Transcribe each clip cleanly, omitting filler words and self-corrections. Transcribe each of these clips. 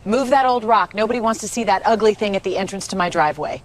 Move that old rock. Nobody wants to see that ugly thing at the entrance to my driveway.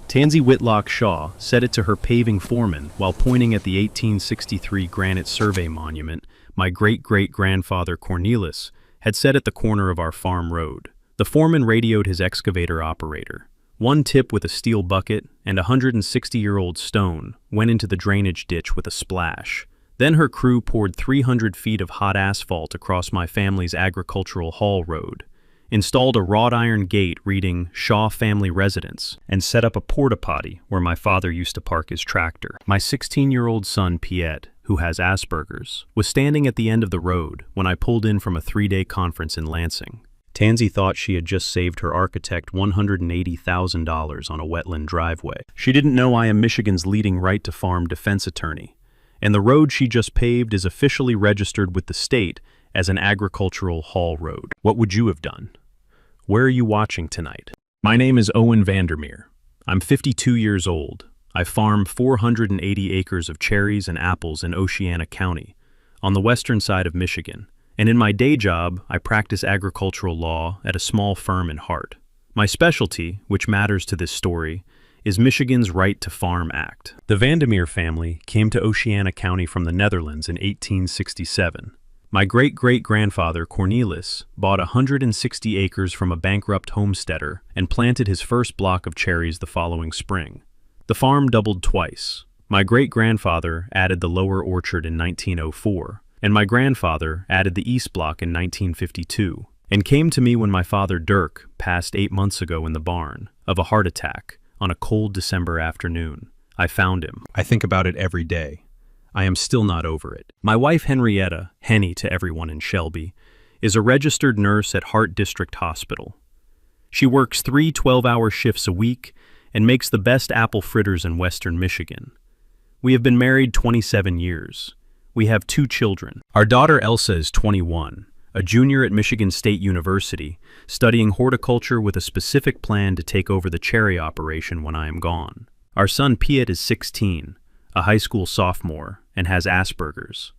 Tansy Whitlock Shaw said it to her paving foreman while pointing at the 1863 granite survey monument my great-great-grandfather Cornelius had set at the corner of our farm road. The foreman radioed his excavator operator. One tip with a steel bucket and a 160-year-old stone went into the drainage ditch with a splash. Then her crew poured 300 feet of hot asphalt across my family's agricultural haul road, installed a wrought iron gate reading Shaw Family Residence, and set up a porta-potty where my father used to park his tractor. My 16-year-old son, Piet, who has Asperger's, was standing at the end of the road when I pulled in from a 3-day conference in Lansing. Tansy thought she had just saved her architect $180,000 on a wetland driveway. She didn't know I am Michigan's leading right-to-farm defense attorney, and the road she just paved is officially registered with the state as an agricultural haul road. What would you have done? Where are you watching tonight? My name is Owen Vandermeer. I'm 52 years old. I farm 480 acres of cherries and apples in Oceana County, on the western side of Michigan, and in my day job, I practice agricultural law at a small firm in Hart. My specialty, which matters to this story, is Michigan's Right to Farm Act. The Vandermeer family came to Oceana County from the Netherlands in 1867. My great-great-grandfather, Cornelius, bought 160 acres from a bankrupt homesteader and planted his first block of cherries the following spring. The farm doubled twice. My great-grandfather added the lower orchard in 1904, and my grandfather added the east block in 1952, and came to me when my father Dirk passed 8 months ago in the barn of a heart attack on a cold December afternoon. I found him. I think about it every day. I am still not over it. My wife Henrietta, Henny to everyone in Shelby, is a registered nurse at Hart District Hospital. She works 3 12-hour shifts a week and makes the best apple fritters in western Michigan. We have been married 27 years. We have 2 children. Our daughter Elsa is 21, a junior at Michigan State University, studying horticulture with a specific plan to take over the cherry operation when I am gone. Our son Piet is 16, a high school sophomore, and has Asperger's.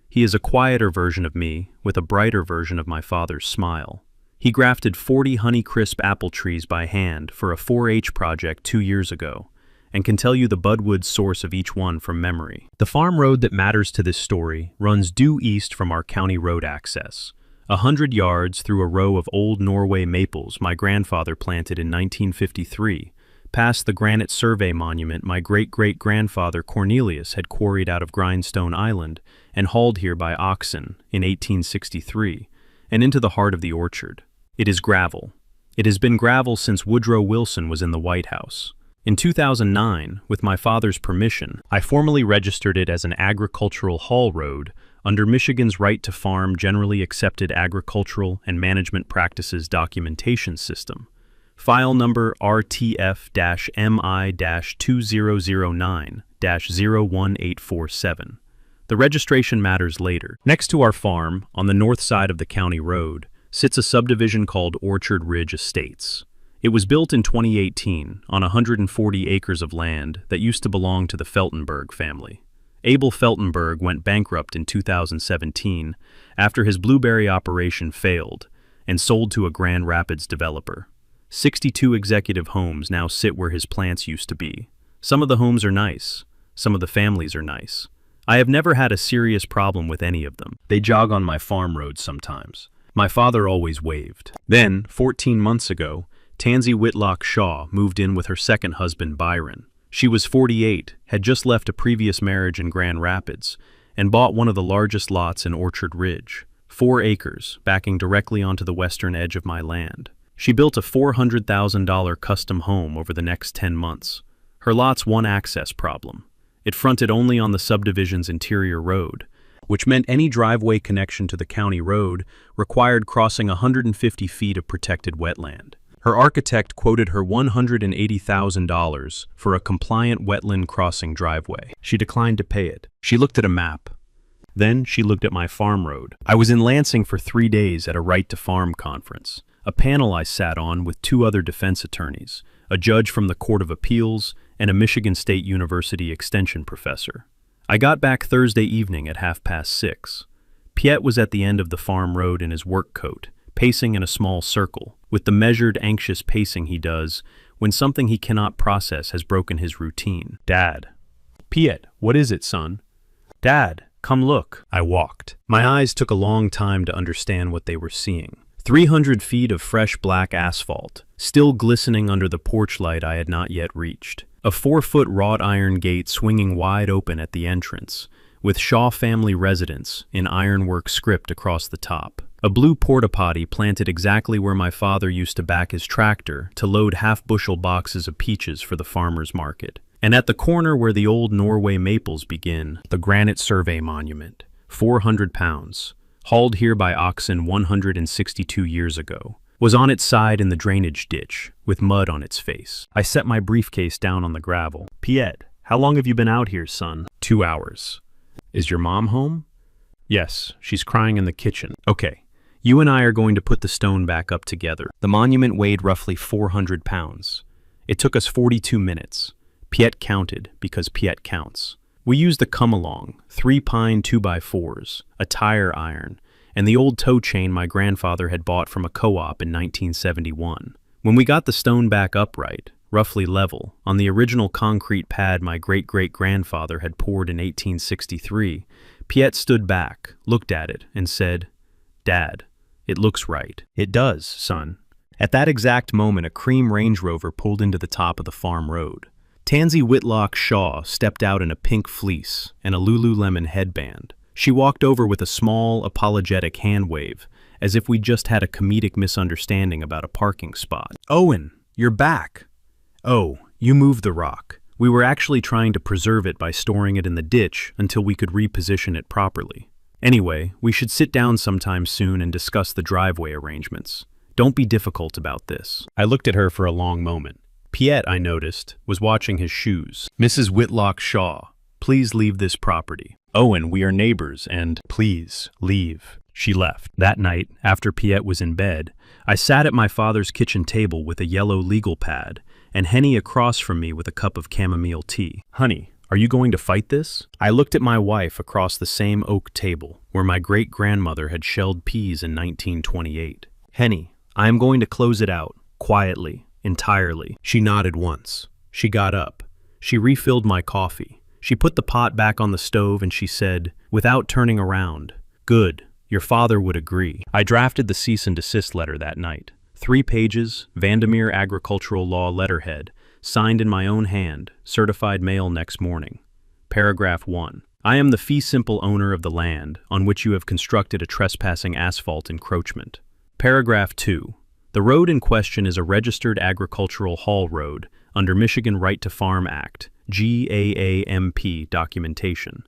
He is a quieter version of me, with a brighter version of my father's smile. He grafted 40 Honeycrisp apple trees by hand for a 4-H project 2 years ago, and can tell you the budwood source of each one from memory. The farm road that matters to this story runs due east from our county road access, 100 yards through a row of old Norway maples my grandfather planted in 1953, past the granite survey monument my great-great-grandfather Cornelius had quarried out of Grindstone Island and hauled here by oxen in 1863, and into the heart of the orchard. It is gravel. It has been gravel since Woodrow Wilson was in the White House. In 2009, with my father's permission, I formally registered it as an agricultural haul road under Michigan's Right to Farm Generally Accepted Agricultural and Management Practices Documentation System, file number RTF-MI-2009-01847. The registration matters later. Next to our farm, on the north side of the county road, sits a subdivision called Orchard Ridge Estates. It was built in 2018 on 140 acres of land that used to belong to the Feltenberg family. Abel Feltenberg went bankrupt in 2017 after his blueberry operation failed and sold to a Grand Rapids developer. 62 executive homes now sit where his plants used to be. Some of the homes are nice. Some of the families are nice. I have never had a serious problem with any of them. They jog on my farm roads sometimes. My father always waved. Then, 14 months ago, Tansy Whitlock Shaw moved in with her second husband, Byron. She was 48, had just left a previous marriage in Grand Rapids, and bought one of the largest lots in Orchard Ridge, 4 acres, backing directly onto the western edge of my land. She built a $400,000 custom home over the next 10 months. Her lot's one access problem. It fronted only on the subdivision's interior road, which meant any driveway connection to the county road required crossing 150 feet of protected wetland. Her architect quoted her $180,000 for a compliant wetland crossing driveway. She declined to pay it. She looked at a map. Then she looked at my farm road. I was in Lansing for 3 days at a Right to Farm conference, a panel I sat on with 2 other defense attorneys, a judge from the Court of Appeals, and a Michigan State University extension professor. I got back Thursday evening at 6:30. Piet was at the end of the farm road in his work coat, pacing in a small circle, with the measured, anxious pacing he does when something he cannot process has broken his routine. "Dad." "Piet, what is it, son?" "Dad, come look." I walked. My eyes took a long time to understand what they were seeing. 300 feet of fresh black asphalt, still glistening under the porch light I had not yet reached. A 4-foot wrought iron gate swinging wide open at the entrance, with Shaw family residence in ironwork script across the top. A blue porta-potty planted exactly where my father used to back his tractor to load half-bushel boxes of peaches for the farmer's market. And at the corner where the old Norway maples begin, the granite survey monument, 400 pounds, hauled here by oxen 162 years ago, was on its side in the drainage ditch, with mud on its face. I set my briefcase down on the gravel. "Piet, how long have you been out here, son?" "2 hours. Is your mom home?" "Yes, she's crying in the kitchen." "Okay, you and I are going to put the stone back up together." The monument weighed roughly 400 pounds. It took us 42 minutes. Piet counted, because Piet counts. We used the come-along, 3 pine 2x4s, a tire iron, and the old tow chain my grandfather had bought from a co-op in 1971. When we got the stone back upright, roughly level, on the original concrete pad my great-great-grandfather had poured in 1863, Piet stood back, looked at it, and said, "Dad, it looks right." "It does, son." At that exact moment, a cream Range Rover pulled into the top of the farm road. Tansy Whitlock Shaw stepped out in a pink fleece and a Lululemon headband. She walked over with a small, apologetic hand wave, as if we'd just had a comedic misunderstanding about a parking spot. "Owen, you're back." "Oh, you moved the rock. We were actually trying to preserve it by storing it in the ditch until we could reposition it properly. Anyway, we should sit down sometime soon and discuss the driveway arrangements. Don't be difficult about this." I looked at her for a long moment. Piet, I noticed, was watching his shoes. "Mrs. Whitlock Shaw, please leave this property." "Owen, we are neighbors, and—" "Please, leave." She left. That night, after Piet was in bed, I sat at my father's kitchen table with a yellow legal pad, and Henny across from me with a cup of chamomile tea. "Honey, are you going to fight this?" I looked at my wife across the same oak table, where my great-grandmother had shelled peas in 1928. "Henny, I am going to close it out, quietly. Entirely." She nodded once. She got up. She refilled my coffee. She put the pot back on the stove and she said, without turning around, "Good, your father would agree." I drafted the cease and desist letter that night. 3 pages, Vandermeer Agricultural Law letterhead, signed in my own hand, certified mail next morning. Paragraph 1. I am the fee simple owner of the land on which you have constructed a trespassing asphalt encroachment. Paragraph 2. The road in question is a registered agricultural haul road under Michigan Right to Farm Act, GAAP documentation.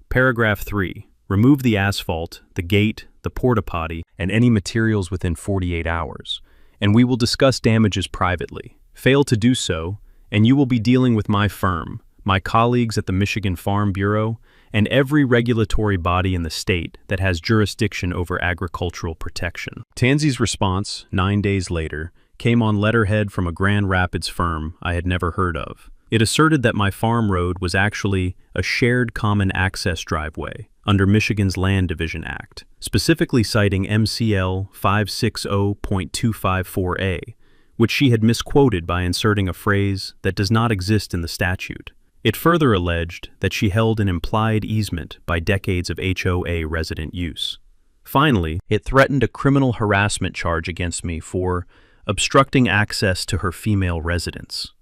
Paragraph 3. Remove the asphalt, the gate, the porta-potty, and any materials within 48 hours, and we will discuss damages privately. Fail to do so, and you will be dealing with my firm, my colleagues at the Michigan Farm Bureau, and every regulatory body in the state that has jurisdiction over agricultural protection. Tansy's response, 9 days later, came on letterhead from a Grand Rapids firm I had never heard of. It asserted that my farm road was actually a shared common access driveway under Michigan's Land Division Act, specifically citing MCL 560.254A, which she had misquoted by inserting a phrase that does not exist in the statute. It further alleged that she held an implied easement by decades of HOA resident use. Finally, it threatened a criminal harassment charge against me for obstructing access to her female residence.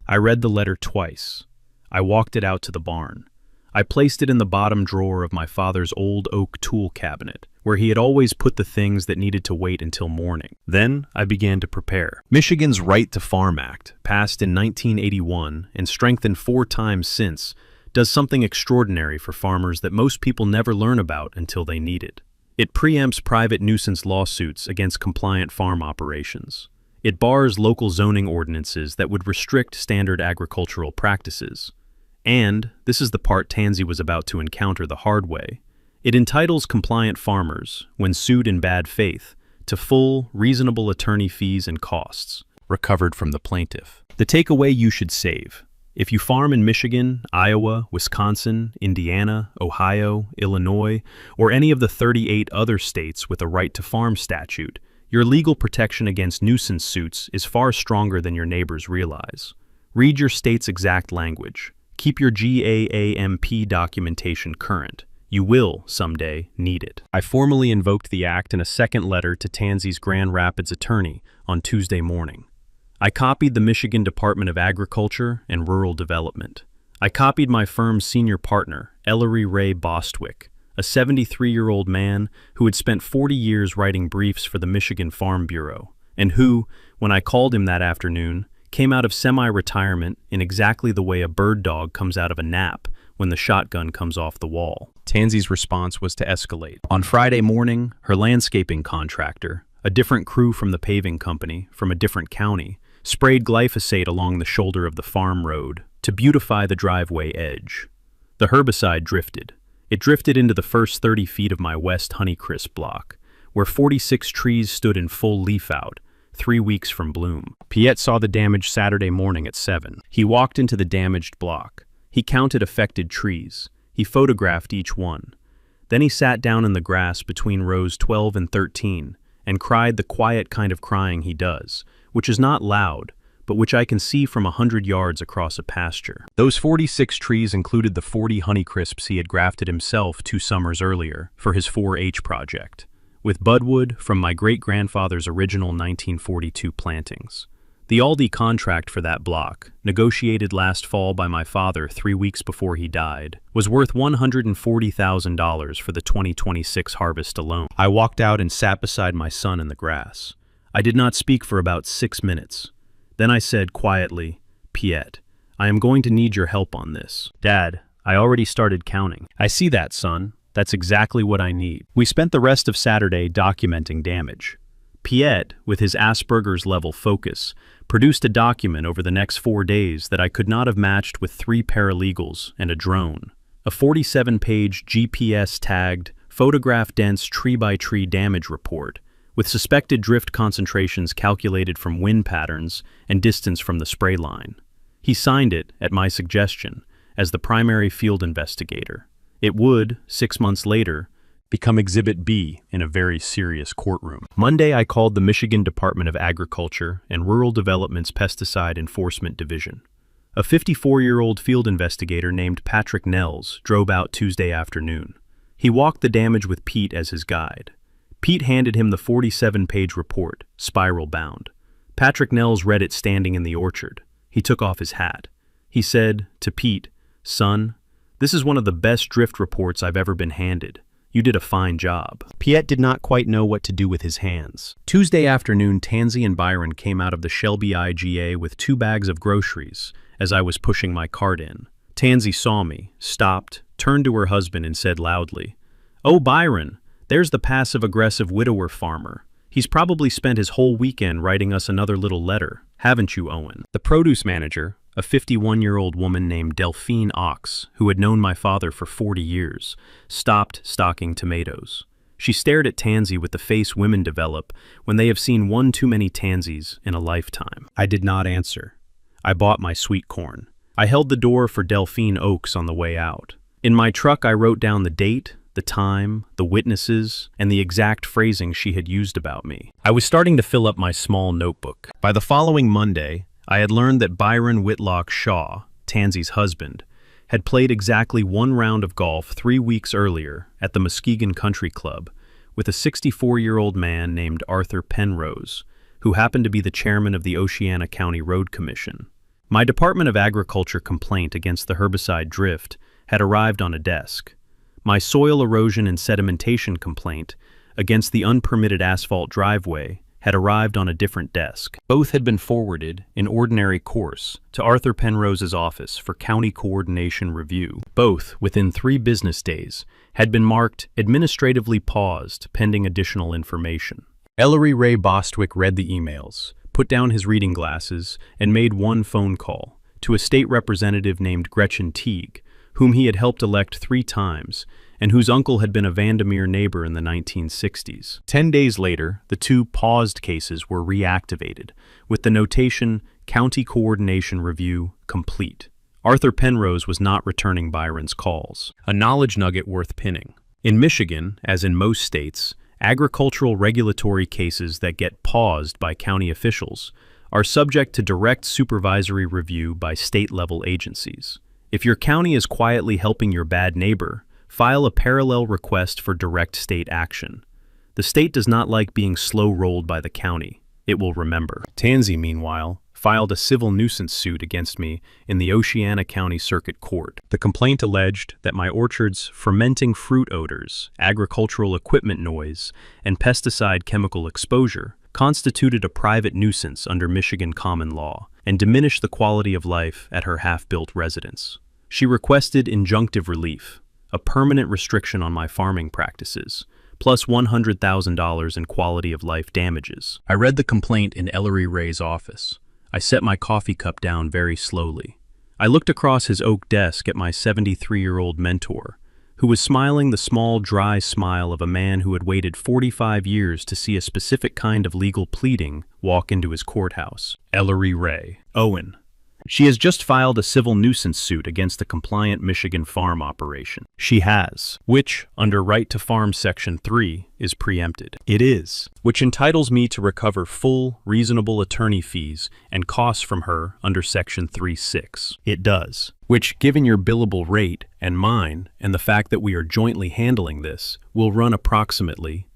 I read the letter twice. I walked it out to the barn. I placed it in the bottom drawer of my father's old oak tool cabinet, where he had always put the things that needed to wait until morning. Then I began to prepare. Michigan's Right to Farm Act, passed in 1981 and strengthened 4 times since, does something extraordinary for farmers that most people never learn about until they need it. It preempts private nuisance lawsuits against compliant farm operations. It bars local zoning ordinances that would restrict standard agricultural practices. And, this is the part Tansy was about to encounter the hard way, it entitles compliant farmers, when sued in bad faith, to full, reasonable attorney fees and costs, recovered from the plaintiff. The takeaway you should save. If you farm in Michigan, Iowa, Wisconsin, Indiana, Ohio, Illinois, or any of the 38 other states with a right to farm statute, Your legal protection against nuisance suits is far stronger than your neighbors realize. Read your state's exact language. Keep your GAAP documentation current. You will, someday, need it. I formally invoked the act in a second letter to Tansy's Grand Rapids attorney on Tuesday morning. I copied the Michigan Department of Agriculture and Rural Development. I copied my firm's senior partner, Ellery Ray Bostwick, a 73-year-old man who had spent 40 years writing briefs for the Michigan Farm Bureau, and who, when I called him that afternoon, came out of semi-retirement in exactly the way a bird dog comes out of a nap when the shotgun comes off the wall. Tansy's response was to escalate. On Friday morning, her landscaping contractor, a different crew from the paving company, from a different county, sprayed glyphosate along the shoulder of the farm road to beautify the driveway edge. The herbicide drifted. It drifted into the first 30 feet of my West Honeycrisp block, where 46 trees stood in full leaf out, 3 weeks from bloom. Piet saw the damage Saturday morning at 7. He walked into the damaged block. He counted affected trees. He photographed each one. Then he sat down in the grass between rows 12 and 13 and cried the quiet kind of crying he does, which is not loud, but which I can see from 100 yards across a pasture. Those 46 trees included the 40 Honeycrisps he had grafted himself 2 summers earlier for his 4-H project, with budwood from my great-grandfather's original 1942 plantings. The Aldi contract for that block, negotiated last fall by my father 3 weeks before he died, was worth $140,000 for the 2026 harvest alone. I walked out and sat beside my son in the grass. I did not speak for about 6 minutes. Then I said quietly, "Piet, I am going to need your help on this." "Dad, I already started counting." "I see that, son. That's exactly what I need." We spent the rest of Saturday documenting damage. Piet, with his Asperger's level focus, produced a document over the next 4 days that I could not have matched with 3 paralegals and a drone. A 47-page GPS-tagged, photograph-dense tree-by-tree damage report, with suspected drift concentrations calculated from wind patterns and distance from the spray line. He signed it, at my suggestion, as the primary field investigator. It would, 6 months later, become Exhibit B in a very serious courtroom. Monday, I called the Michigan Department of Agriculture and Rural Development's Pesticide Enforcement Division. A 54-year-old field investigator named Patrick Nels drove out Tuesday afternoon. He walked the damage with Pete as his guide. Pete handed him the 47-page report, spiral-bound. Patrick Nels read it standing in the orchard. He took off his hat. He said to Pete, "Son, this is one of the best drift reports I've ever been handed. You did a fine job." Piet did not quite know what to do with his hands. Tuesday afternoon, Tansy and Byron came out of the Shelby IGA with 2 bags of groceries as I was pushing my cart in. Tansy saw me, stopped, turned to her husband and said loudly, "Oh, Byron, there's the passive-aggressive widower farmer. He's probably spent his whole weekend writing us another little letter. Haven't you, Owen?" The produce manager, a 51-year-old woman named Delphine Ox, who had known my father for 40 years, stopped stocking tomatoes. She stared at Tansy with the face women develop when they have seen one too many Tansies in a lifetime. I did not answer. I bought my sweet corn. I held the door for Delphine Oaks on the way out. In my truck, I wrote down the date, the time, the witnesses, and the exact phrasing she had used about me. I was starting to fill up my small notebook. By the following Monday, I had learned that Byron Whitlock Shaw, Tansy's husband, had played exactly 1 round of golf 3 weeks earlier at the Muskegon Country Club with a 64-year-old man named Arthur Penrose, who happened to be the chairman of the Oceana County Road Commission. My Department of Agriculture complaint against the herbicide drift had arrived on a desk. My soil erosion and sedimentation complaint against the unpermitted asphalt driveway had arrived on a different desk. Both had been forwarded, in ordinary course, to Arthur Penrose's office for county coordination review. Both, within 3 business days, had been marked administratively paused pending additional information. Ellery Ray Bostwick read the emails, put down his reading glasses, and made one phone call to a state representative named Gretchen Teague, whom he had helped elect 3 times, and whose uncle had been a Vandermeer neighbor in the 1960s. 10 days later, the 2 paused cases were reactivated, with the notation, County Coordination Review, complete. Arthur Penrose was not returning Byron's calls. A knowledge nugget worth pinning. In Michigan, as in most states, Agricultural regulatory cases that get paused by county officials are subject to direct supervisory review by state-level agencies. If your county is quietly helping your bad neighbor, file a parallel request for direct state action. The state does not like being slow-rolled by the county. It will remember. Tansy, meanwhile, filed a civil nuisance suit against me in the Oceana County Circuit Court. The complaint alleged that my orchard's fermenting fruit odors, agricultural equipment noise, and pesticide chemical exposure constituted a private nuisance under Michigan common law and diminished the quality of life at her half-built residence. She requested injunctive relief, a permanent restriction on my farming practices, plus $100,000 in quality of life damages. I read the complaint in Ellery Ray's office. I set my coffee cup down very slowly. I looked across his oak desk at my 73-year-old mentor, who was smiling the small, dry smile of a man who had waited 45 years to see a specific kind of legal pleading walk into his courthouse. Ellery Ray. Owen. She has just filed a civil nuisance suit against the compliant Michigan farm operation. She has, which, under Right to Farm Section 3, is preempted. It is, which entitles me to recover full, reasonable attorney fees and costs from her under Section 3.6. It does, which, given your billable rate and mine, and the fact that we are jointly handling this, will run approximately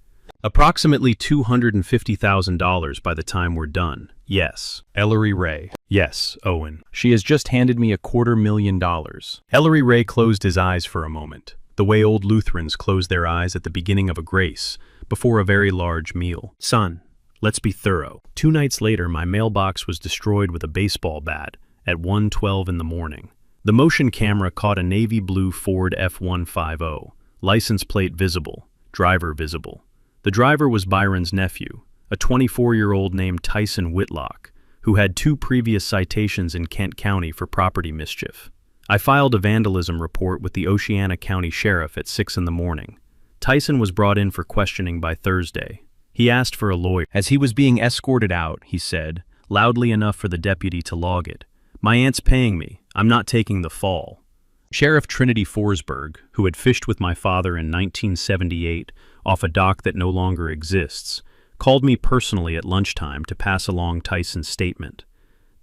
$250,000 by the time we're done. Yes. Ellery Ray. Yes, Owen. She has just handed me $250,000. Ellery Ray closed his eyes for a moment, the way old Lutherans close their eyes at the beginning of a grace, before a very large meal. Son, let's be thorough. 2 nights later, my mailbox was destroyed with a baseball bat at 1:12 in the morning. The motion camera caught a navy blue Ford F-150, license plate visible, driver visible. The driver was Byron's nephew, a 24-year-old named Tyson Whitlock, who had 2 previous citations in Kent County for property mischief. I filed a vandalism report with the Oceana County Sheriff at 6 in the morning. Tyson was brought in for questioning by Thursday. He asked for a lawyer. As he was being escorted out, he said, loudly enough for the deputy to log it, "My aunt's paying me. I'm not taking the fall." Sheriff Trinity Forsberg, who had fished with my father in 1978 off a dock that no longer exists, called me personally at lunchtime to pass along Tyson's statement.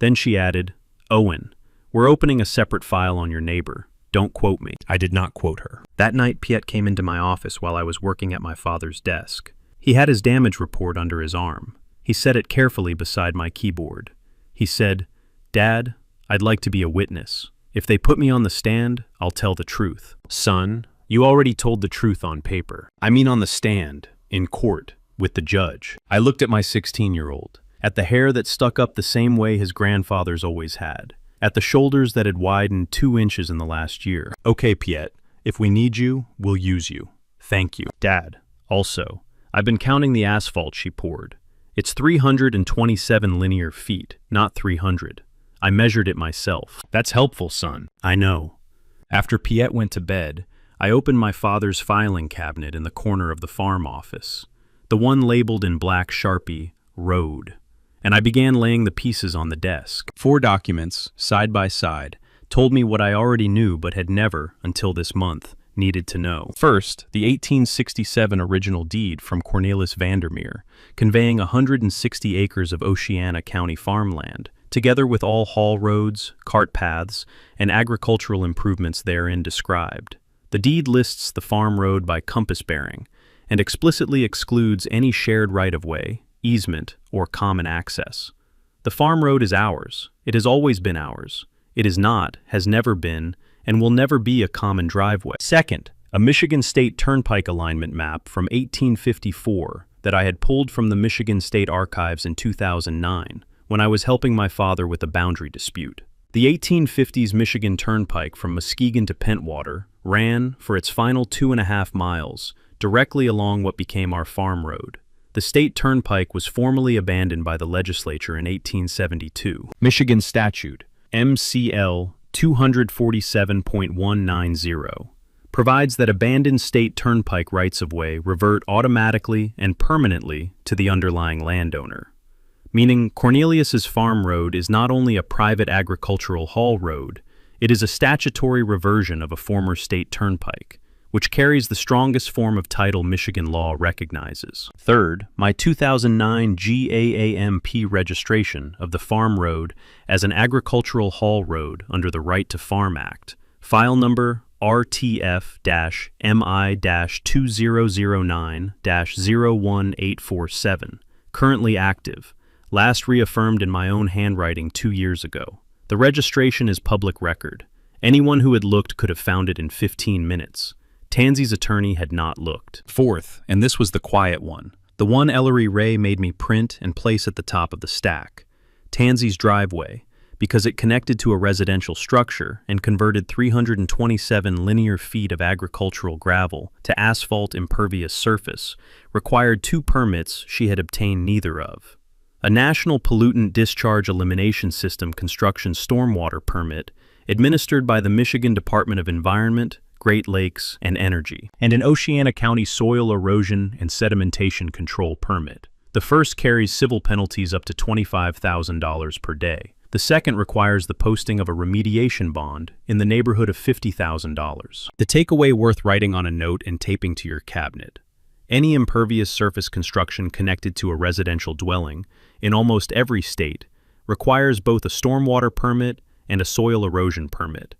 Then she added, "Owen, we're opening a separate file on your neighbor. Don't quote me." I did not quote her. That night, Piet came into my office while I was working at my father's desk. He had his damage report under his arm. He set it carefully beside my keyboard. He said, "Dad, I'd like to be a witness. If they put me on the stand, I'll tell the truth." "Son, you already told the truth on paper. I mean on the stand, in court, with the judge." I looked at my 16-year-old, at the hair that stuck up the same way his grandfather's always had, at the shoulders that had widened 2 inches in the last year. "Okay, Piet, if we need you, we'll use you. Thank you." "Dad, also, I've been counting the asphalt she poured. It's 327 linear feet, not 300. I measured it myself." "That's helpful, son." "I know." After Piet went to bed, I opened my father's filing cabinet in the corner of the farm office, the one labeled in black Sharpie, Road, and I began laying the pieces on the desk. 4 documents, side by side, told me what I already knew but had never, until this month, needed to know. First, the 1867 original deed from Cornelis Vandermeer, conveying 160 acres of Oceana County farmland, together with all haul roads, cart paths, and agricultural improvements therein described. The deed lists the farm road by compass bearing, and explicitly excludes any shared right-of-way, easement, or common access. The farm road is ours. It has always been ours. It is not, has never been, and will never be a common driveway. Second, a Michigan State Turnpike alignment map from 1854 that I had pulled from the Michigan State Archives in 2009 when I was helping my father with a boundary dispute. The 1850s Michigan Turnpike from Muskegon to Pentwater ran, for its final 2.5 miles, directly along what became our farm road. The state turnpike was formally abandoned by the legislature in 1872. Michigan Statute, MCL 247.190, provides that abandoned state turnpike rights-of-way revert automatically and permanently to the underlying landowner, meaning Cornelius's farm road is not only a private agricultural haul road, it is a statutory reversion of a former state turnpike, which carries the strongest form of title Michigan law recognizes. Third, my 2009 GAAP registration of the farm road as an agricultural haul road under the Right to Farm Act, file number RTF-MI-2009-01847, currently active, last reaffirmed in my own handwriting 2 years ago. The registration is public record. Anyone who had looked could have found it in 15 minutes. Tansy's attorney had not looked. Fourth, and this was the quiet one, the one Ellery Ray made me print and place at the top of the stack. Tansy's driveway, because it connected to a residential structure and converted 327 linear feet of agricultural gravel to asphalt impervious surface, required 2 permits she had obtained neither of. A National Pollutant Discharge Elimination System construction stormwater permit administered by the Michigan Department of Environment, Great Lakes, and Energy, and an Oceana County Soil Erosion and Sedimentation Control permit. The first carries civil penalties up to $25,000 per day. The second requires the posting of a remediation bond in the neighborhood of $50,000. The takeaway worth writing on a note and taping to your cabinet. Any impervious surface construction connected to a residential dwelling, in almost every state, requires both a stormwater permit and a soil erosion permit.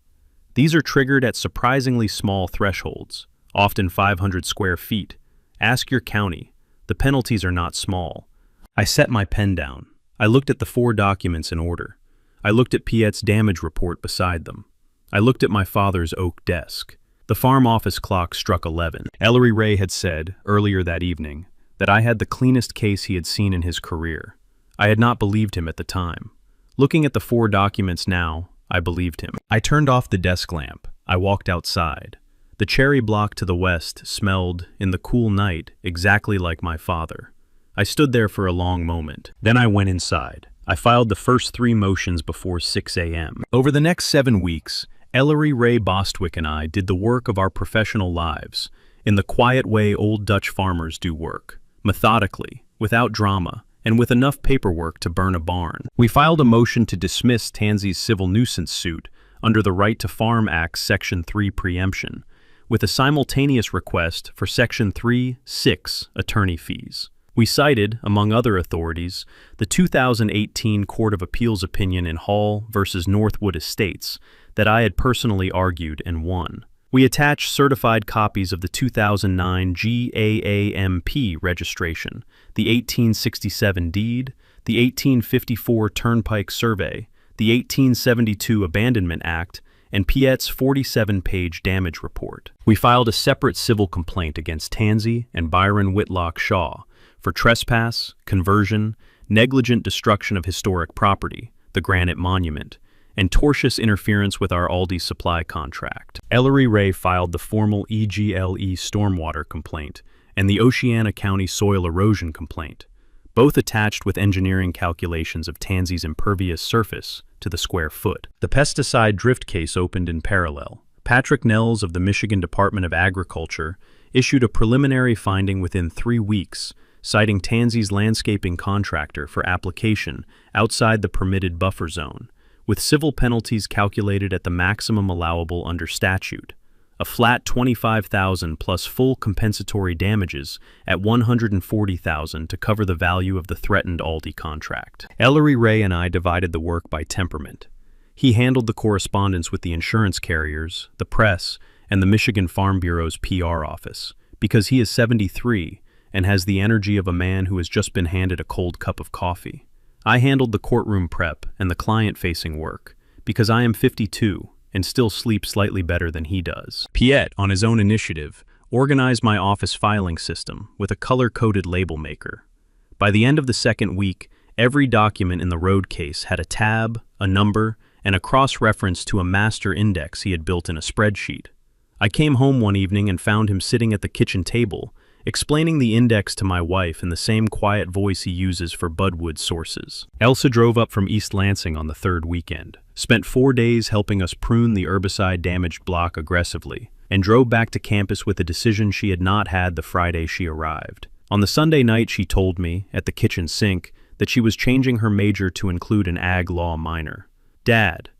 These are triggered at surprisingly small thresholds, often 500 square feet. Ask your county. The penalties are not small. I set my pen down. I looked at the 4 documents in order. I looked at Piet's damage report beside them. I looked at my father's oak desk. The farm office clock struck 11. Ellery Ray had said, earlier that evening, that I had the cleanest case he had seen in his career. I had not believed him at the time. Looking at the 4 documents now, I believed him. I turned off the desk lamp. I walked outside. The cherry block to the west smelled, in the cool night, exactly like my father. I stood there for a long moment. Then I went inside. I filed the first 3 motions before 6 a.m. Over the next 7 weeks, Ellery Ray Bostwick and I did the work of our professional lives, in the quiet way old Dutch farmers do work, methodically, without drama, and with enough paperwork to burn a barn. We filed a motion to dismiss Tansy's civil nuisance suit under the Right to Farm Act Section 3 preemption, with a simultaneous request for Section 3(6) attorney fees. We cited, among other authorities, the 2018 Court of Appeals opinion in Hall v. Northwood Estates that I had personally argued and won. We attached certified copies of the 2009 GAAP registration, the 1867 deed, the 1854 Turnpike Survey, the 1872 Abandonment Act, and Piet's 47-page damage report. We filed a separate civil complaint against Tansy and Byron Whitlock Shaw for trespass, conversion, negligent destruction of historic property, the Granite Monument, and tortious interference with our Aldi supply contract. Ellery Ray filed the formal EGLE stormwater complaint and the Oceana County soil erosion complaint, both attached with engineering calculations of Tansy's impervious surface to the square foot. The pesticide drift case opened in parallel. Patrick Nels of the Michigan Department of Agriculture issued a preliminary finding within 3 weeks, citing Tansy's landscaping contractor for application outside the permitted buffer zone, with civil penalties calculated at the maximum allowable under statute, a flat $25,000 plus full compensatory damages at $140,000 to cover the value of the threatened Aldi contract. Ellery Ray and I divided the work by temperament. He handled the correspondence with the insurance carriers, the press, and the Michigan Farm Bureau's PR office, because he is 73 and has the energy of a man who has just been handed a cold cup of coffee. I handled the courtroom prep and the client-facing work, because I am 52 and still sleep slightly better than he does. Piet, on his own initiative, organized my office filing system with a color-coded label maker. By the end of the second week, every document in the road case had a tab, a number, and a cross-reference to a master index he had built in a spreadsheet. I came home one evening and found him sitting at the kitchen table, explaining the index to my wife in the same quiet voice he uses for Budwood sources. Elsa drove up from East Lansing on the 3rd weekend, spent 4 days helping us prune the herbicide-damaged block aggressively, and drove back to campus with a decision she had not had the Friday she arrived. On the Sunday night, she told me, at the kitchen sink, that she was changing her major to include an ag law minor. Dad,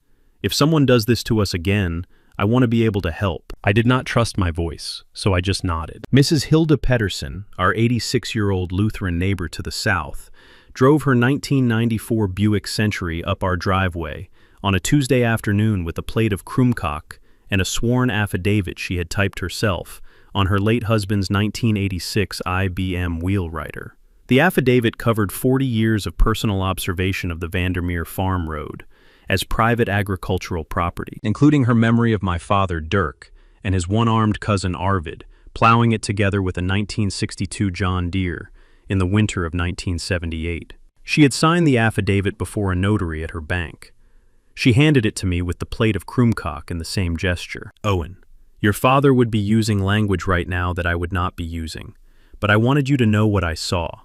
if someone does this to us again, I want to be able to help. I did not trust my voice, so I just nodded. Mrs. Hilda Pedersen, our 86-year-old Lutheran neighbor to the south, drove her 1994 Buick Century up our driveway on a Tuesday afternoon with a plate of krumkak and a sworn affidavit she had typed herself on her late husband's 1986 IBM Wheelwriter. The affidavit covered 40 years of personal observation of the Vandermeer Farm Road as private agricultural property, including her memory of my father, Dirk, and his one-armed cousin, Arvid, plowing it together with a 1962 John Deere in the winter of 1978. She had signed the affidavit before a notary at her bank. She handed it to me with the plate of krumkak in the same gesture. Owen, your father would be using language right now that I would not be using, but I wanted you to know what I saw.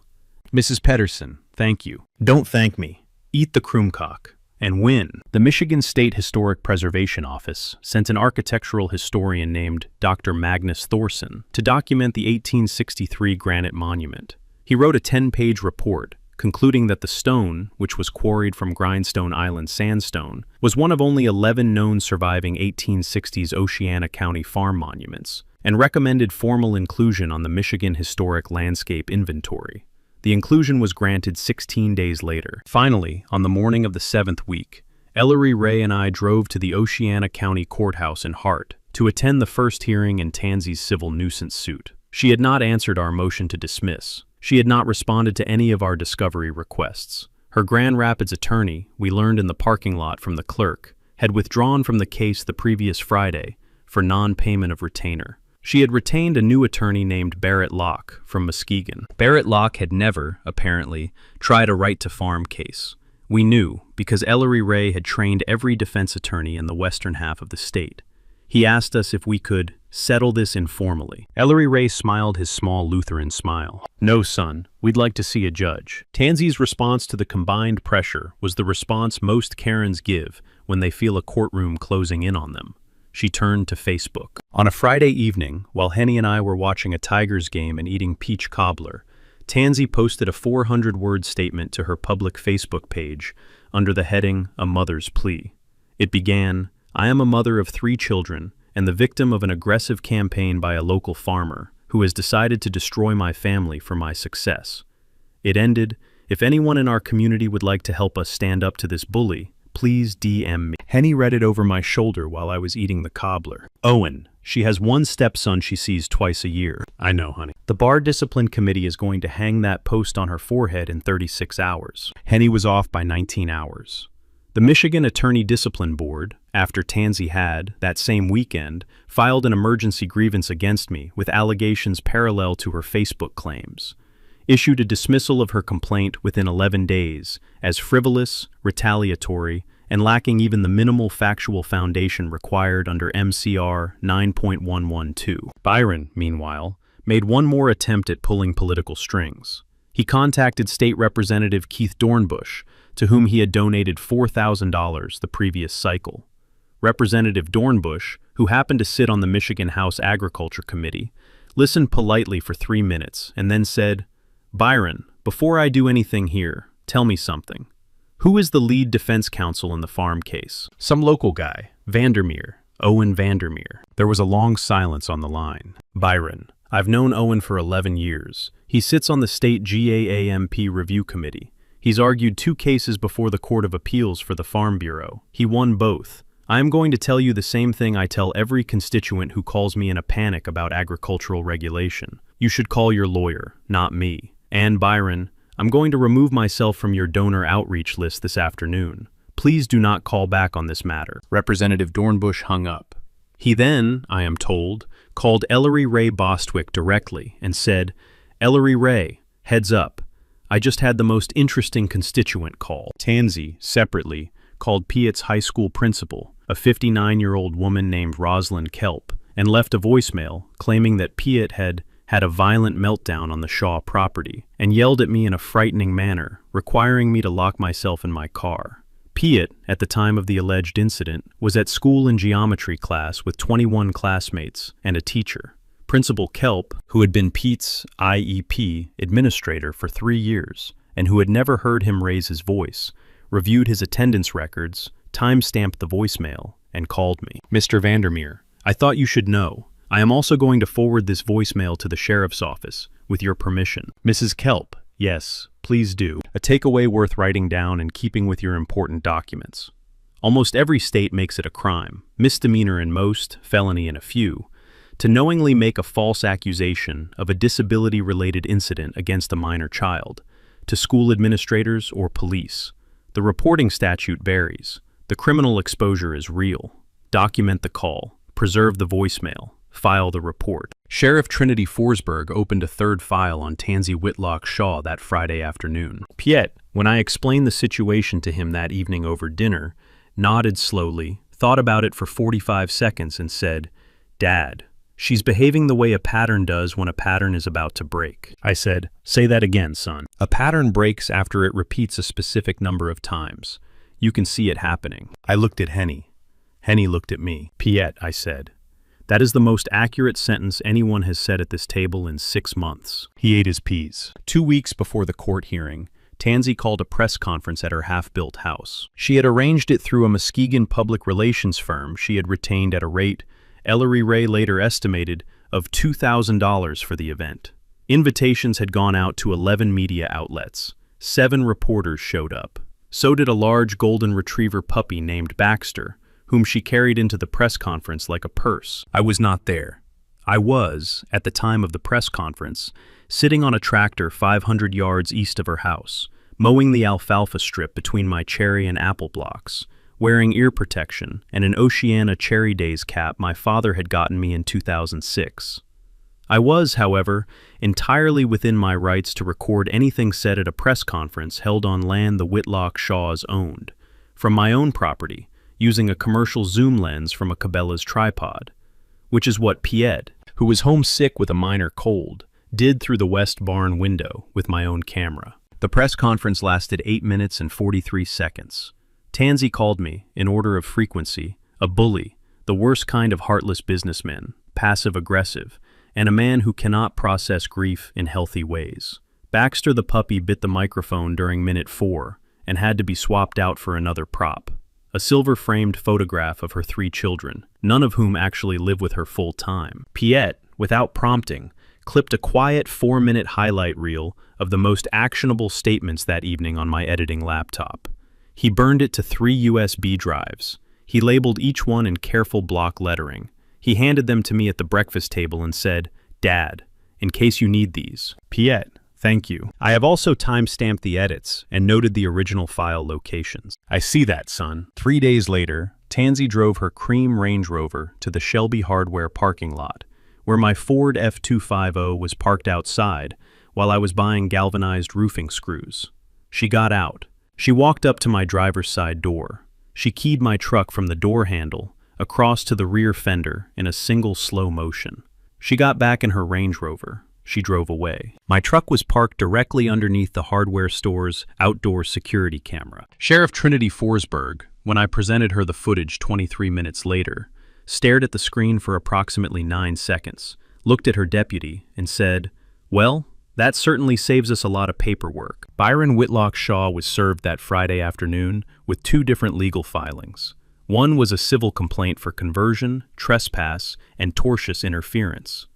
Mrs. Pedersen, thank you. Don't thank me. Eat the krumkak. And win. The Michigan State Historic Preservation Office sent an architectural historian named Dr. Magnus Thorson to document the 1863 granite monument. He wrote a 10-page report concluding that the stone, which was quarried from Grindstone Island sandstone, was one of only 11 known surviving 1860s Oceana County farm monuments, and recommended formal inclusion on the Michigan Historic Landscape Inventory. The inclusion was granted 16 days later. Finally, on the morning of the 7th week, Ellery Ray and I drove to the Oceana County Courthouse in Hart to attend the first hearing in Tansy's civil nuisance suit. She had not answered our motion to dismiss. She had not responded to any of our discovery requests. Her Grand Rapids attorney, we learned in the parking lot from the clerk, had withdrawn from the case the previous Friday for non-payment of retainer. She had retained a new attorney named Barrett Locke from Muskegon. Barrett Locke had never, apparently, tried a right-to-farm case. We knew, because Ellery Ray had trained every defense attorney in the western half of the state. He asked us if we could settle this informally. Ellery Ray smiled his small Lutheran smile. No, son, we'd like to see a judge. Tansy's response to the combined pressure was the response most Karens give when they feel a courtroom closing in on them. She turned to Facebook. On a Friday evening, while Henny and I were watching a Tigers game and eating peach cobbler, Tansy posted a 400-word statement to her public Facebook page under the heading, A Mother's Plea. It began, I am a mother of 3 children and the victim of an aggressive campaign by a local farmer who has decided to destroy my family for my success. It ended, if anyone in our community would like to help us stand up to this bully, please DM me. Henny read it over my shoulder while I was eating the cobbler. Owen, she has one stepson she sees twice a year. I know, honey. The Bar Discipline Committee is going to hang that post on her forehead in 36 hours. Henny was off by 19 hours. The Michigan Attorney Discipline Board, after Tansy had, that same weekend, filed an emergency grievance against me with allegations parallel to her Facebook claims, issued a dismissal of her complaint within 11 days as frivolous, retaliatory, and lacking even the minimal factual foundation required under MCR 9.112. Byron, meanwhile, made one more attempt at pulling political strings. He contacted State Representative Keith Dornbush, to whom he had donated $4,000 the previous cycle. Representative Dornbush, who happened to sit on the Michigan House Agriculture Committee, listened politely for 3 minutes and then said, Byron, before I do anything here, tell me something. Who is the lead defense counsel in the farm case? Some local guy, Vandermeer, Owen Vandermeer. There was a long silence on the line. Byron, I've known Owen for 11 years. He sits on the state GAAP review committee. He's argued 2 cases before the Court of Appeals for the Farm Bureau. He won both. I am going to tell you the same thing I tell every constituent who calls me in a panic about agricultural regulation. You should call your lawyer, not me. And Byron, I'm going to remove myself from your donor outreach list this afternoon. Please do not call back on this matter. Representative Dornbush hung up. He then, I am told, called Ellery Ray Bostwick directly and said, Ellery Ray, heads up. I just had the most interesting constituent call. Tansy, separately, called Piatt's high school principal, a 59-year-old woman named Rosalind Kelp, and left a voicemail claiming that Piatt had a violent meltdown on the Shaw property and yelled at me in a frightening manner, requiring me to lock myself in my car. Piatt, at the time of the alleged incident, was at school in geometry class with 21 classmates and a teacher. Principal Kelp, who had been Pete's IEP administrator for 3 years and who had never heard him raise his voice, reviewed his attendance records, time-stamped the voicemail, and called me. Mr. Vandermeer, I thought you should know. I am also going to forward this voicemail to the sheriff's office, with your permission. Mrs. Kelp, yes, please do. A takeaway worth writing down and keeping with your important documents. Almost every state makes it a crime, misdemeanor in most, felony in a few, to knowingly make a false accusation of a disability-related incident against a minor child, to school administrators or police. The reporting statute varies. The criminal exposure is real. Document the call, preserve the voicemail, file the report. Sheriff Trinity Forsberg opened a third file on Tansy Whitlock Shaw that Friday afternoon. Piet, when I explained the situation to him that evening over dinner, nodded slowly, thought about it for 45 seconds and said, "Dad, she's behaving the way a pattern does when a pattern is about to break." I said, "Say that again, son." A pattern breaks after it repeats a specific number of times. You can see it happening. I looked at Henny. Henny looked at me. "Piet," I said, "that is the most accurate sentence anyone has said at this table in 6 months." He ate his peas. 2 weeks before the court hearing, Tansy called a press conference at her half-built house. She had arranged it through a Muskegon public relations firm she had retained at a rate Ellery Ray later estimated of $2,000 for the event. Invitations had gone out to 11 media outlets. 7 reporters showed up. So did a large golden retriever puppy named Baxter, whom she carried into the press conference like a purse. I was not there. I was, at the time of the press conference, sitting on a tractor 500 yards east of her house, mowing the alfalfa strip between my cherry and apple blocks, wearing ear protection and an Oceana Cherry Days cap my father had gotten me in 2006. I was, however, entirely within my rights to record anything said at a press conference held on land the Whitlock Shaws owned, from my own property, using a commercial zoom lens from a Cabela's tripod, which is what Piet, who was homesick with a minor cold, did through the west barn window with my own camera. The press conference lasted 8 minutes and 43 seconds. Tansy called me, in order of frequency, a bully, the worst kind of heartless businessman, passive-aggressive, and a man who cannot process grief in healthy ways. Baxter the puppy bit the microphone during minute 4 and had to be swapped out for another prop, a silver-framed photograph of her 3 children, none of whom actually live with her full-time. Piet, without prompting, clipped a quiet 4-minute highlight reel of the most actionable statements that evening on my editing laptop. He burned it to 3 USB drives. He labeled each one in careful block lettering. He handed them to me at the breakfast table and said, "Dad, in case you need these." Piet, thank you. I have also time-stamped the edits and noted the original file locations. I see that, son. 3 days later, Tansy drove her cream Range Rover to the Shelby Hardware parking lot, where my Ford F250 was parked outside while I was buying galvanized roofing screws. She got out. She walked up to my driver's side door. She keyed my truck from the door handle across to the rear fender in a single slow motion. She got back in her Range Rover. She drove away. My truck was parked directly underneath the hardware store's outdoor security camera. Sheriff Trinity Forsberg, when I presented her the footage 23 minutes later, stared at the screen for approximately 9 seconds, looked at her deputy, and said, "Well, that certainly saves us a lot of paperwork." Byron Whitlock Shaw was served that Friday afternoon with 2 different legal filings. One was a civil complaint for conversion, trespass, and tortious interference.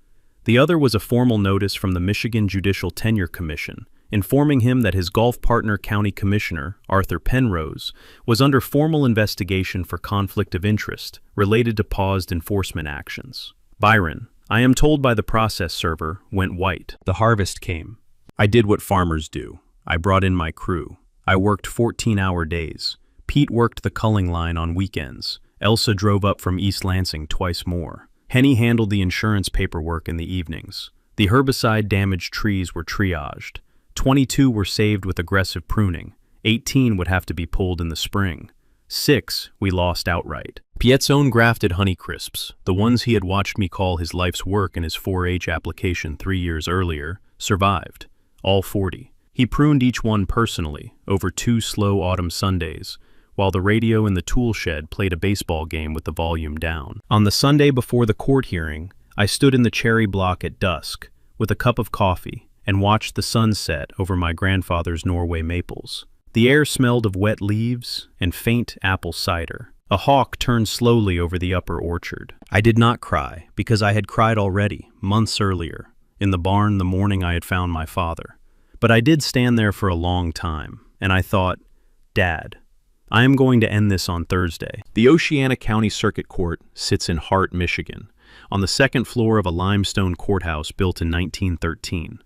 The other was a formal notice from the Michigan Judicial Tenure Commission, informing him that his golf partner county commissioner, Arthur Penrose, was under formal investigation for conflict of interest related to paused enforcement actions. Byron, I am told by the process server, went white. The harvest came. I did what farmers do. I brought in my crew. I worked 14-hour days. Pete worked the culling line on weekends. Elsa drove up from East Lansing twice more. Henny handled the insurance paperwork in the evenings. The herbicide-damaged trees were triaged. 22 were saved with aggressive pruning. 18 would have to be pulled in the spring. 6 we lost outright. Piet's own grafted Honeycrisps, the ones he had watched me call his life's work in his 4-H application 3 years earlier, survived. All 40. He pruned each one personally, over 2 slow autumn Sundays, while the radio in the tool shed played a baseball game with the volume down. On the Sunday before the court hearing, I stood in the cherry block at dusk, with a cup of coffee, and watched the sun set over my grandfather's Norway maples. The air smelled of wet leaves and faint apple cider. A hawk turned slowly over the upper orchard. I did not cry, because I had cried already, months earlier, in the barn the morning I had found my father. But I did stand there for a long time, and I thought, Dad, I am going to end this on Thursday. The Oceana County Circuit Court sits in Hart, Michigan, on the second floor of a limestone courthouse built in 1913.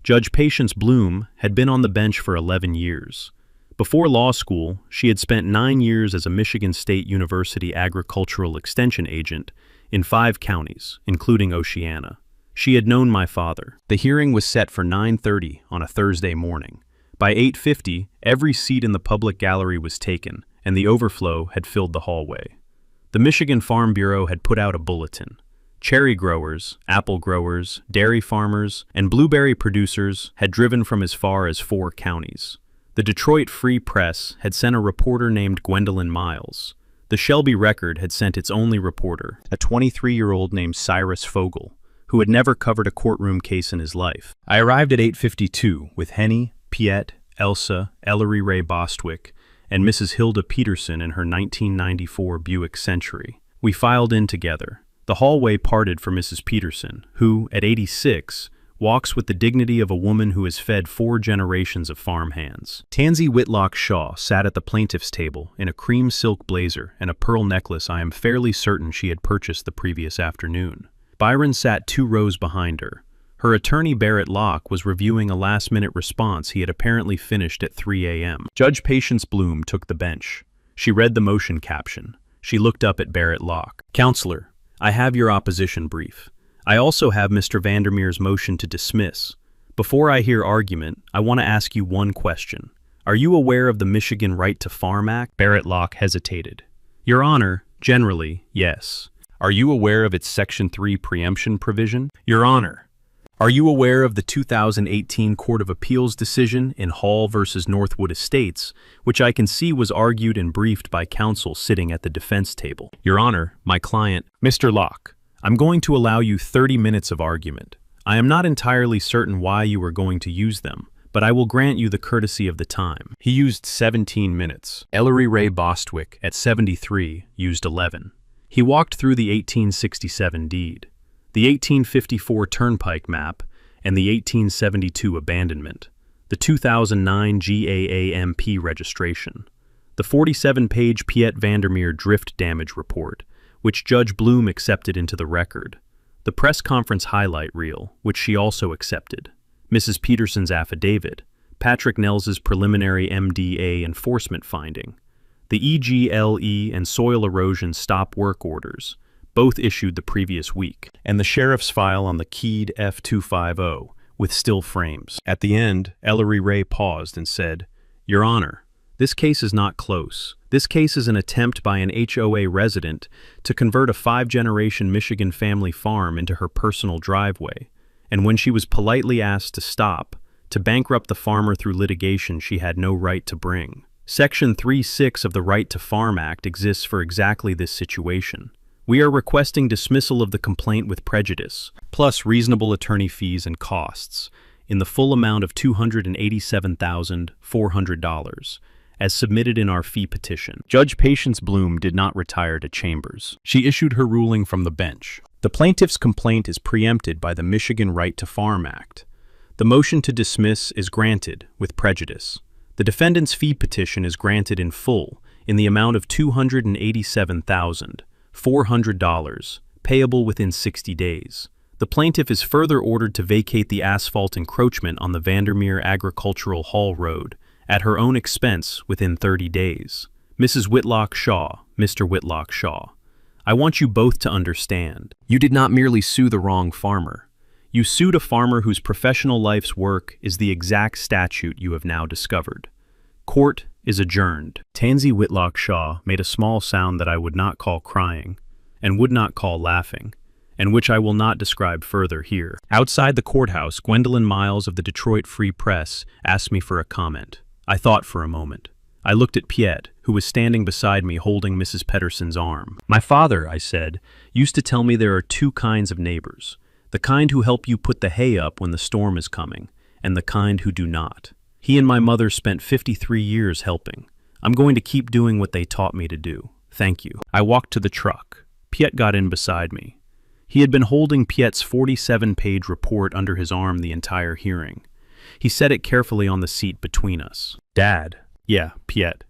Judge Patience Bloom had been on the bench for 11 years. Before law school, she had spent 9 years as a Michigan State University agricultural extension agent in 5 counties, including Oceana. She had known my father. The hearing was set for 9:30 on a Thursday morning. By 8:50, every seat in the public gallery was taken, and the overflow had filled the hallway. The Michigan Farm Bureau had put out a bulletin. Cherry growers, apple growers, dairy farmers, and blueberry producers had driven from as far as 4 counties. The Detroit Free Press had sent a reporter named Gwendolyn Miles. The Shelby Record had sent its only reporter, a 23-year-old named Cyrus Fogel, who had never covered a courtroom case in his life. I arrived at 8:52 with Henny, Piet, Elsa, Ellery Ray Bostwick, and Mrs. Hilda Peterson in her 1994 Buick Century. We filed in together. The hallway parted for Mrs. Peterson, who, at 86, walks with the dignity of a woman who has fed 4 generations of farmhands. Tansy Whitlock Shaw sat at the plaintiff's table in a cream silk blazer and a pearl necklace I am fairly certain she had purchased the previous afternoon. Byron sat 2 rows behind her. Her attorney Barrett Locke was reviewing a last-minute response he had apparently finished at 3 a.m. Judge Patience Bloom took the bench. She read the motion caption. She looked up at Barrett Locke. Counselor, I have your opposition brief. I also have Mr. Vandermeer's motion to dismiss. Before I hear argument, I want to ask you one question. Are you aware of the Michigan Right to Farm Act? Barrett Locke hesitated. Your Honor, generally, yes. Are you aware of its Section 3 preemption provision? Your Honor, are you aware of the 2018 Court of Appeals decision in Hall v. Northwood Estates, which I can see was argued and briefed by counsel sitting at the defense table? Your Honor, my client, Mr. Locke, I'm going to allow you 30 minutes of argument. I am not entirely certain why you are going to use them, but I will grant you the courtesy of the time. He used 17 minutes. Ellery Ray Bostwick, at 73, used 11. He walked through the 1867 deed, the 1854 Turnpike map, and the 1872 abandonment, the 2009 GAAMP registration, the 47-page Piet Vandermeer drift damage report, which Judge Bloom accepted into the record, the press conference highlight reel, which she also accepted, Mrs. Peterson's affidavit, Patrick Nells's preliminary MDA enforcement finding, the EGLE and soil erosion stop work orders, both issued the previous week, and the sheriff's file on the keyed F-250 with still frames. At the end, Ellery Ray paused and said, Your Honor, this case is not close. This case is an attempt by an HOA resident to convert a 5-generation Michigan family farm into her personal driveway, and when she was politely asked to stop, to bankrupt the farmer through litigation she had no right to bring. Section 3(6) of the Right to Farm Act exists for exactly this situation. We are requesting dismissal of the complaint with prejudice, plus reasonable attorney fees and costs, in the full amount of $287,400, as submitted in our fee petition. Judge Patience Bloom did not retire to chambers. She issued her ruling from the bench. The plaintiff's complaint is preempted by the Michigan Right to Farm Act. The motion to dismiss is granted with prejudice. The defendant's fee petition is granted in full in the amount of $287,400, payable within 60 days. The plaintiff is further ordered to vacate the asphalt encroachment on the Vandermeer Agricultural Hall Road at her own expense within 30 days. Mrs. Whitlock Shaw, Mr. Whitlock Shaw, I want you both to understand. You did not merely sue the wrong farmer. You sued a farmer whose professional life's work is the exact statute you have now discovered. Court is adjourned. Tansy Whitlock Shaw made a small sound that I would not call crying, and would not call laughing, and which I will not describe further here. Outside the courthouse, Gwendolyn Miles of the Detroit Free Press asked me for a comment. I thought for a moment. I looked at Piet, who was standing beside me holding Mrs. Peterson's arm. My father, I said, used to tell me there are 2 kinds of neighbors. The kind who help you put the hay up when the storm is coming, and the kind who do not. He and my mother spent 53 years helping. I'm going to keep doing what they taught me to do. Thank you. I walked to the truck. Piet got in beside me. He had been holding Piet's 47-page report under his arm the entire hearing. He set it carefully on the seat between us. Dad. Yeah, Piet.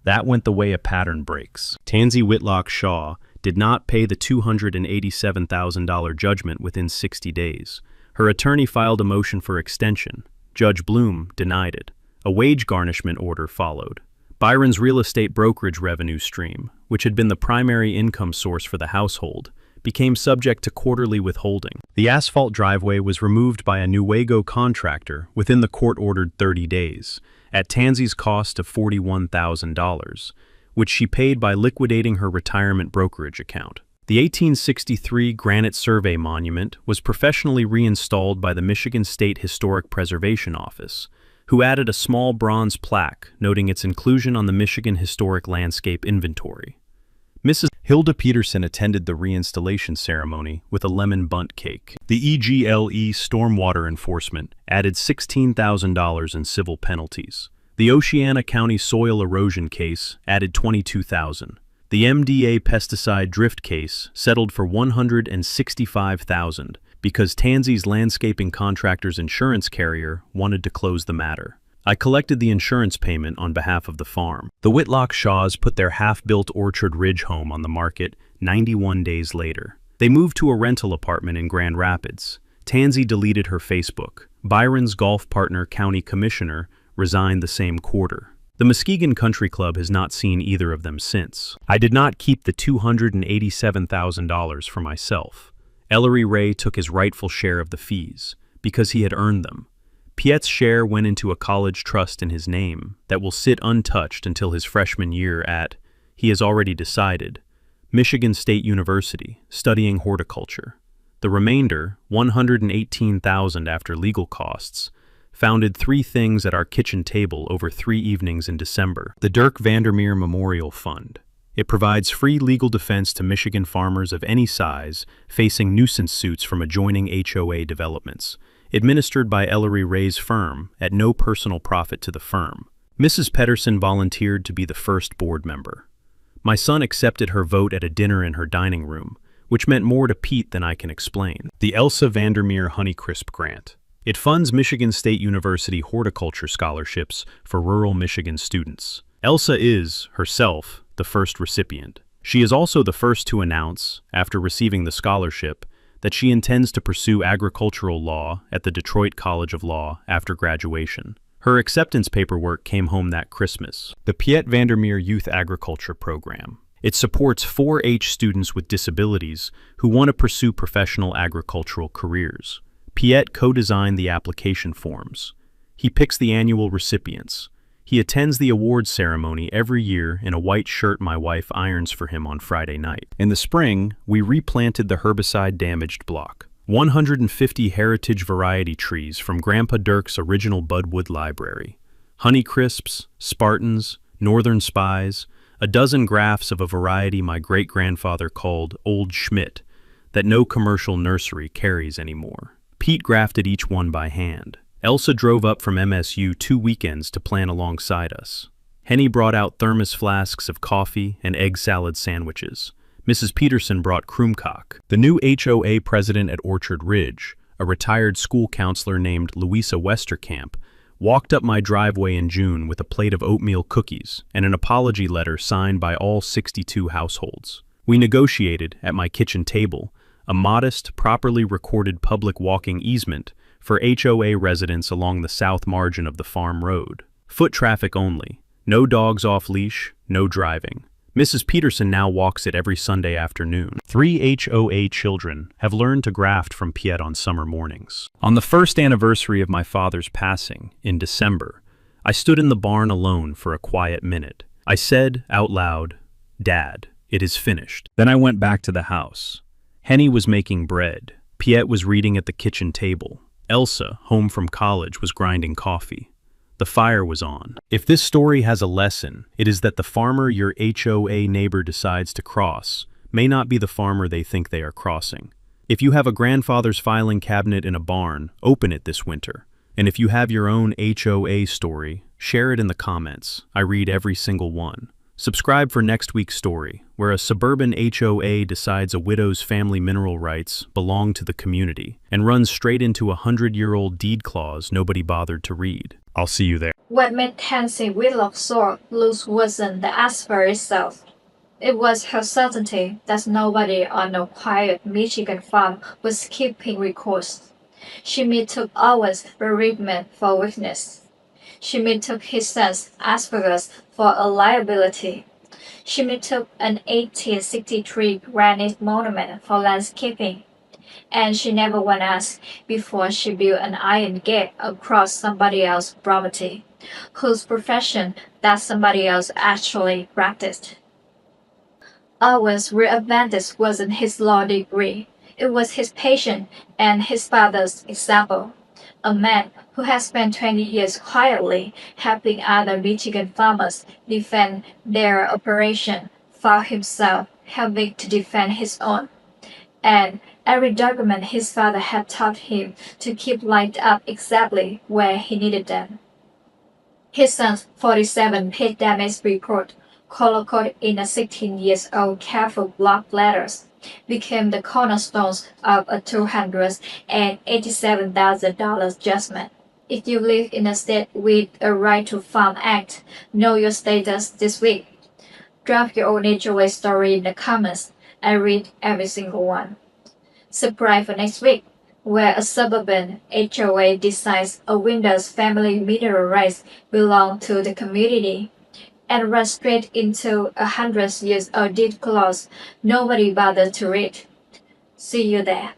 That went the way a pattern breaks. Tansy Whitlock Shaw did not pay the $287,000 judgment within 60 days. Her attorney filed a motion for extension. Judge Bloom denied it. A wage garnishment order followed. Byron's real estate brokerage revenue stream, which had been the primary income source for the household, became subject to quarterly withholding. The asphalt driveway was removed by a Newaygo contractor within the court-ordered 30 days, at Tansy's cost of $41,000, which she paid by liquidating her retirement brokerage account. The 1863 granite survey monument was professionally reinstalled by the Michigan State Historic Preservation Office, who added a small bronze plaque noting its inclusion on the Michigan Historic Landscape Inventory. Mrs. Hilda Peterson attended the reinstallation ceremony with a lemon bundt cake. The EGLE stormwater enforcement added $16,000 in civil penalties. The Oceana County soil erosion case added $22,000. The MDA pesticide drift case settled for $165,000 because Tansy's landscaping contractor's insurance carrier wanted to close the matter. I collected the insurance payment on behalf of the farm. The Whitlock Shaws put their half-built Orchard Ridge home on the market 91 days later. They moved to a rental apartment in Grand Rapids. Tansy deleted her Facebook. Byron's golf partner, county commissioner, resigned the same quarter. The Muskegon Country Club has not seen either of them since. I did not keep the $287,000 for myself. Ellery Ray took his rightful share of the fees, because he had earned them. Piet's share went into a college trust in his name that will sit untouched until his freshman year at, he has already decided, Michigan State University, studying horticulture. The remainder, $118,000 after legal costs, founded three things at our kitchen table over 3 evenings in December. The Dirk Vandermeer Memorial Fund. It provides free legal defense to Michigan farmers of any size facing nuisance suits from adjoining HOA developments, administered by Ellery Ray's firm at no personal profit to the firm. Mrs. Pedersen volunteered to be the first board member. My son accepted her vote at a dinner in her dining room, which meant more to Pete than I can explain. The Elsa Vandermeer Honeycrisp Grant. It funds Michigan State University horticulture scholarships for rural Michigan students. Elsa is, herself, the first recipient. She is also the first to announce, after receiving the scholarship, that she intends to pursue agricultural law at the Detroit College of Law after graduation. Her acceptance paperwork came home that Christmas. The Piet Vandermeer Youth Agriculture Program. It supports 4-H students with disabilities who want to pursue professional agricultural careers. Piet co-designed the application forms. He picks the annual recipients. He attends the awards ceremony every year in a white shirt my wife irons for him on Friday night. In the spring, we replanted the herbicide-damaged block. 150 heritage variety trees from Grandpa Dirk's original Budwood library. Honeycrisps, Spartans, Northern Spies, a dozen grafts of a variety my great-grandfather called Old Schmidt that no commercial nursery carries anymore. Pete grafted each one by hand. Elsa drove up from MSU 2 weekends to plan alongside us. Henny brought out thermos flasks of coffee and egg salad sandwiches. Mrs. Peterson brought Kroomcock. The new HOA president at Orchard Ridge, a retired school counselor named Louisa Westerkamp, walked up my driveway in June with a plate of oatmeal cookies and an apology letter signed by all 62 households. We negotiated, at my kitchen table, a modest, properly recorded public walking easement for HOA residents along the south margin of the farm road. Foot traffic only. No dogs off leash, no driving. Mrs. Peterson now walks it every Sunday afternoon. 3 HOA children have learned to graft from Piet on summer mornings. On the first anniversary of my father's passing, in December, I stood in the barn alone for a quiet minute. I said out loud, "Dad, it is finished." Then I went back to the house. Henny was making bread. Piet was reading at the kitchen table. Elsa, home from college, was grinding coffee. The fire was on. If this story has a lesson, it is that the farmer your HOA neighbor decides to cross may not be the farmer they think they are crossing. If you have a grandfather's filing cabinet in a barn, open it this winter. And if you have your own HOA story, share it in the comments. I read every single one. Subscribe for next week's story, where a suburban HOA decides a widow's family mineral rights belong to the community and runs straight into a 100-year-old deed clause nobody bothered to read. I'll see you there. What made Tansy Whitlock sore loose wasn't the asper itself. It was her certainty that nobody on a quiet Michigan farm was keeping records. She mistook Owen's bereavement for weakness. She mistook his son's Asperger's for a liability. She mistook an 1863 granite monument for landscaping. And she never once asked before she built an iron gate across somebody else's property, whose profession that somebody else actually practiced. Owen's real advantage wasn't his law degree. It was his patience and his father's example. A man who had spent 20 years quietly helping other Michigan farmers defend their operation found himself having to defend his own. And every document his father had taught him to keep lined up exactly where he needed them. His son's 47-page damage report, collocated in a 16-year-old careful block letters, became the cornerstones of a $287,000 judgment. If you live in a state with a Right to Farm Act, know your status this week. Drop your own HOA story in the comments. I read every single one. Subscribe for next week, where a suburban HOA decides a widow's family mineral rights belong to the community and run straight into a 100-year-old deed clause nobody bothered to read. See you there.